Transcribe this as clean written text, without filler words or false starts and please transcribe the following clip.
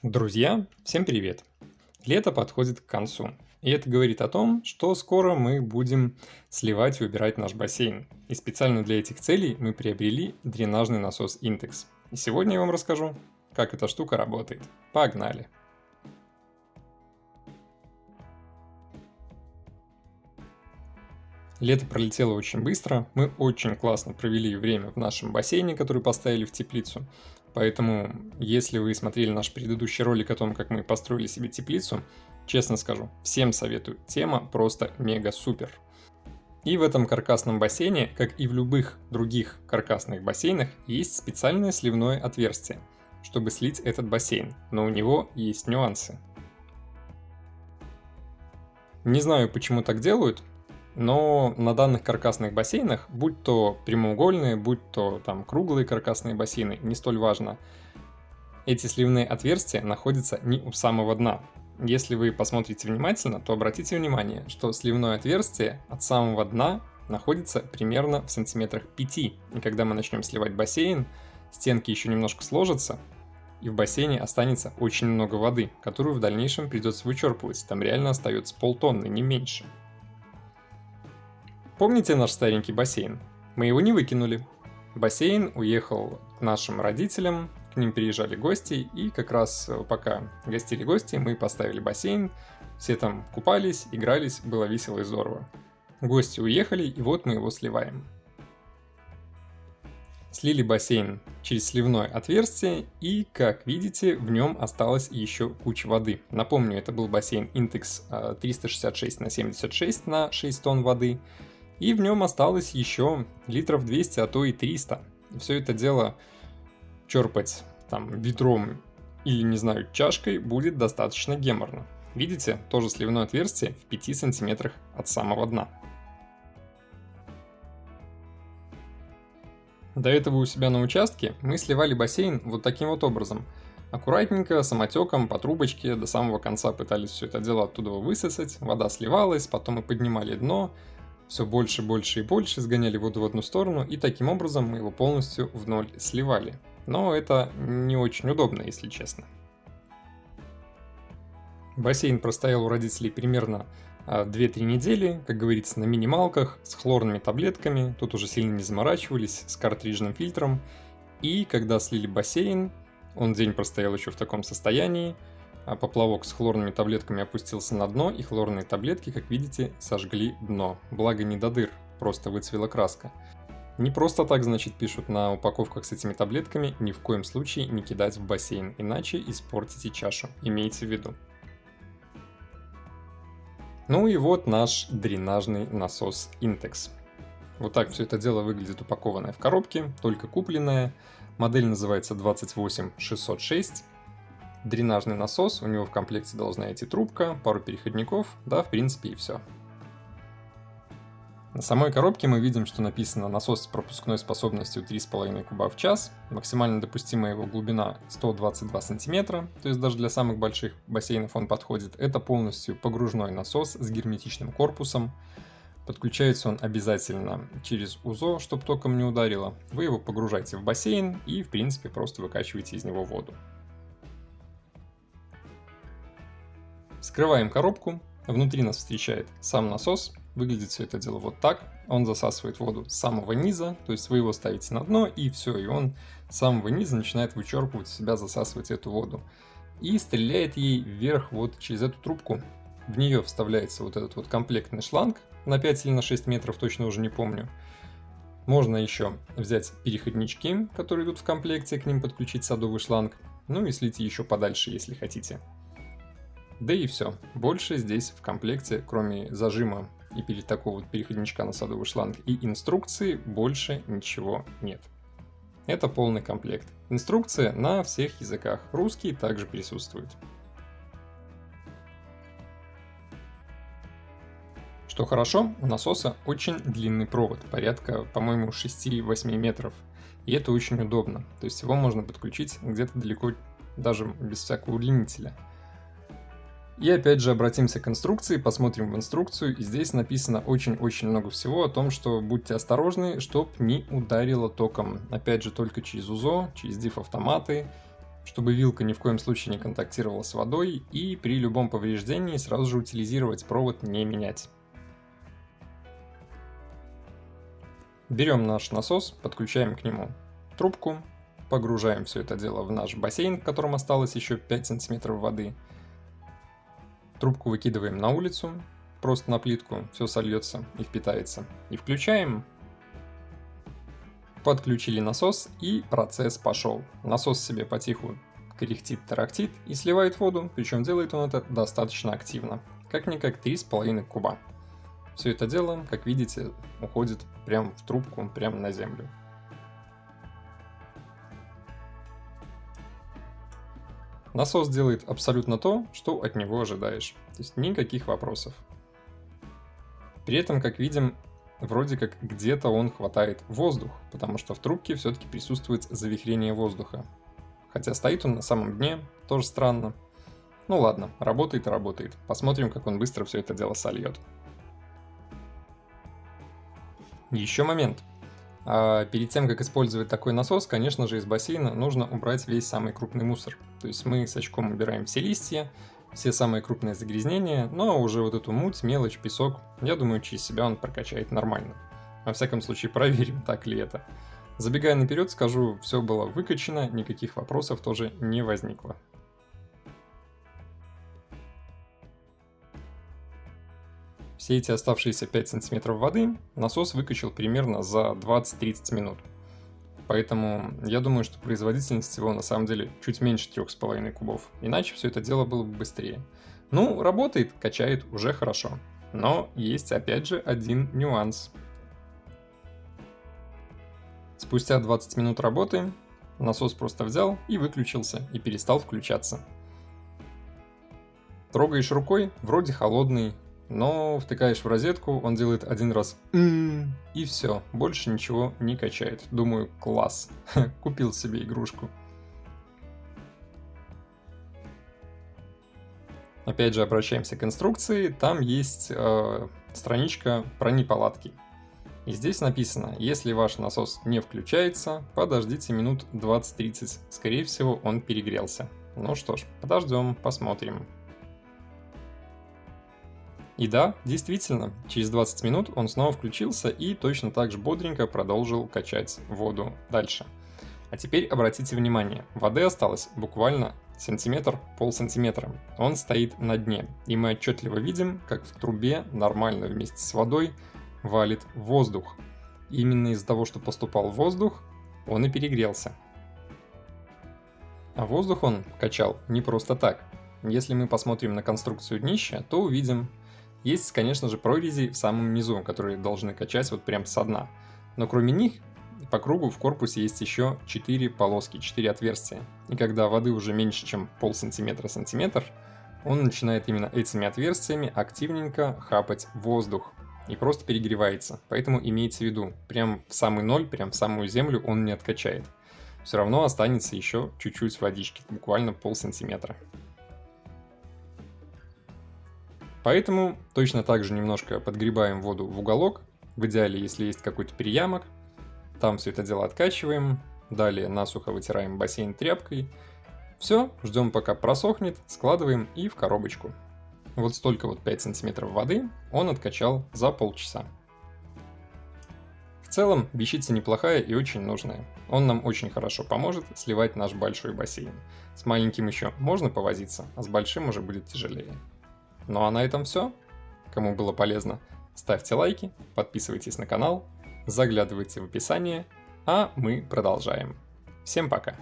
Друзья, всем привет! Лето подходит к концу, и это говорит о том, что скоро мы будем сливать и убирать наш бассейн. И специально для этих целей мы приобрели дренажный насос Intex. И сегодня я вам расскажу, как эта штука работает. Погнали! Лето пролетело очень быстро, мы очень классно провели время в нашем бассейне, который поставили в теплицу. Поэтому, если вы смотрели наш предыдущий ролик о том, как мы построили себе теплицу, честно скажу, всем советую, тема просто мега супер. И в этом каркасном бассейне, как и в любых других каркасных бассейнах, есть специальное сливное отверстие, чтобы слить этот бассейн, но у него есть нюансы. Не знаю, почему так делают, но на данных каркасных бассейнах, будь то прямоугольные, будь то там круглые каркасные бассейны, не столь важно, эти сливные отверстия находятся не у самого дна. Если вы посмотрите внимательно, то обратите внимание, что сливное отверстие от самого дна находится примерно в сантиметрах 5. И когда мы начнем сливать бассейн, стенки еще немножко сложатся, и в бассейне останется очень много воды, которую в дальнейшем придется вычерпывать. Там реально остается полтонны, не меньше. Помните наш старенький бассейн? Мы его не выкинули. Бассейн уехал к нашим родителям, к ним приезжали гости, и как раз пока гостили гости, мы поставили бассейн, все там купались, игрались, было весело и здорово. Гости уехали, и вот мы его сливаем. Слили бассейн через сливное отверстие, и, как видите, в нем осталась еще куча воды. Напомню, это был бассейн Intex 366 на 76 на 6 тонн воды, и в нем осталось еще литров 200, а то и 300. Все это дело черпать там ведром или, не знаю, чашкой будет достаточно геморно. Видите, тоже сливное отверстие в 5 сантиметрах от самого дна. До этого у себя на участке мы сливали бассейн вот таким вот образом. Аккуратненько, самотеком, по трубочке, до самого конца пытались все это дело оттуда высосать, вода сливалась, потом мы поднимали дно, все больше, больше и больше, сгоняли воду в одну сторону, и таким образом мы его полностью в ноль сливали. Но это не очень удобно, если честно. Бассейн простоял у родителей примерно 2-3 недели, как говорится, на минималках, с хлорными таблетками, тут уже сильно не заморачивались, с картриджным фильтром. И когда слили бассейн, он день простоял еще в таком состоянии, а поплавок с хлорными таблетками опустился на дно, и хлорные таблетки, как видите, сожгли дно. Благо не до дыр, просто выцвела краска. Не просто так, значит, пишут на упаковках с этими таблетками, ни в коем случае не кидать в бассейн, иначе испортите чашу, имейте в виду. Ну и вот наш дренажный насос Intex. Вот так все это дело выглядит упакованное в коробке, только купленное. Модель называется 28606. Дренажный насос, у него в комплекте должна идти трубка, пару переходников, да, в принципе и все. На самой коробке мы видим, что написано насос с пропускной способностью 3,5 куба в час, максимально допустимая его глубина 122 сантиметра, то есть даже для самых больших бассейнов он подходит. Это полностью погружной насос с герметичным корпусом. Подключается он обязательно через УЗО, чтобы током не ударило. Вы его погружаете в бассейн и, в принципе, просто выкачиваете из него воду. Вскрываем коробку. Внутри нас встречает сам насос. Выглядит все это дело вот так. Он засасывает воду с самого низа, то есть вы его ставите на дно, и все, и он с самого низа начинает вычерпывать в себя, засасывать эту воду. И стреляет ей вверх вот через эту трубку. В нее вставляется вот этот вот комплектный шланг на 5 или на 6 метров, точно уже не помню. Можно еще взять переходнички, которые идут в комплекте, к ним подключить садовый шланг, ну и слить еще подальше, если хотите. Да и все. Больше здесь в комплекте, кроме зажима и такого вот переходничка на садовый шланг и инструкции, больше ничего нет. Это полный комплект. Инструкция на всех языках. Русский также присутствует. Что хорошо, у насоса очень длинный провод, порядка, по-моему, 6-8 метров. И это очень удобно. То есть его можно подключить где-то далеко, даже без всякого удлинителя. И опять же обратимся к инструкции, посмотрим в инструкцию, и здесь написано очень-очень много всего о том, что будьте осторожны, чтоб не ударило током. Опять же только через УЗО, через диф-автоматы, чтобы вилка ни в коем случае не контактировала с водой, и при любом повреждении сразу же утилизировать провод, не менять. Берем наш насос, подключаем к нему трубку, погружаем все это дело в наш бассейн, в котором осталось еще 5 сантиметров воды. Трубку выкидываем на улицу, просто на плитку, все сольется и впитается. И включаем. Подключили насос, и процесс пошел. Насос себе потиху кряхтит, тарахтит и сливает воду, причем делает он это достаточно активно. Как-никак 3,5 куба. Все это дело, как видите, уходит прямо в трубку, прямо на землю. Насос делает абсолютно то, что от него ожидаешь. То есть никаких вопросов. При этом, как видим, вроде как где-то он хватает воздух, потому что в трубке все-таки присутствует завихрение воздуха. Хотя стоит он на самом дне, тоже странно. Ну ладно, работает и работает. Посмотрим, как он быстро все это дело сольет. Еще момент. Перед тем, как использовать такой насос, конечно же, из бассейна нужно убрать весь самый крупный мусор. То есть мы с очком убираем все листья, все самые крупные загрязнения, но уже вот эту муть, мелочь, песок, я думаю, через себя он прокачает нормально. Во всяком случае, проверим, так ли это. Забегая наперед, скажу, все было выкачано, никаких вопросов тоже не возникло. Все эти оставшиеся 5 сантиметров воды насос выкачал примерно за 20-30 минут. Поэтому я думаю, что производительность его на самом деле чуть меньше 3,5 кубов. Иначе все это дело было бы быстрее. Ну, работает, качает уже хорошо. Но есть опять же один нюанс. Спустя 20 минут работы насос просто взял и выключился, и перестал включаться. Трогаешь рукой, вроде холодный, но втыкаешь в розетку, он делает один раз и все, больше ничего не качает. Думаю, класс, купил себе игрушку. Опять же, обращаемся к инструкции, там есть страничка про неполадки. И здесь написано, если ваш насос не включается, подождите минут 20-30, скорее всего он перегрелся. Ну что ж, подождем, посмотрим. И да, действительно, через 20 минут он снова включился и точно так же бодренько продолжил качать воду дальше. А теперь обратите внимание, воды осталось буквально сантиметр, полсантиметра. Он стоит на дне, и мы отчетливо видим, как в трубе нормально вместе с водой валит воздух. И именно из-за того, что поступал воздух, он и перегрелся. А воздух он качал не просто так. Если мы посмотрим на конструкцию днища, то увидим, есть, конечно же, прорези в самом низу, которые должны качать вот прям со дна. Но кроме них, по кругу в корпусе есть еще 4 полоски, 4 отверстия. И когда воды уже меньше, чем полсантиметра-сантиметр, он начинает именно этими отверстиями активненько хапать воздух. И просто перегревается. Поэтому имейте в виду, прям в самый ноль, прям в самую землю он не откачает. Все равно останется еще чуть-чуть водички, буквально полсантиметра. Поэтому точно так же немножко подгребаем воду в уголок. В идеале, если есть какой-то переямок, там все это дело откачиваем. Далее насухо вытираем бассейн тряпкой. Все, ждем пока просохнет, складываем и в коробочку. Вот столько вот 5 сантиметров воды он откачал за полчаса. В целом, вещица неплохая и очень нужная. Он нам очень хорошо поможет сливать наш большой бассейн. С маленьким еще можно повозиться, а с большим уже будет тяжелее. Ну а на этом все. Кому было полезно, ставьте лайки, подписывайтесь на канал, заглядывайте в описание, а мы продолжаем. Всем пока!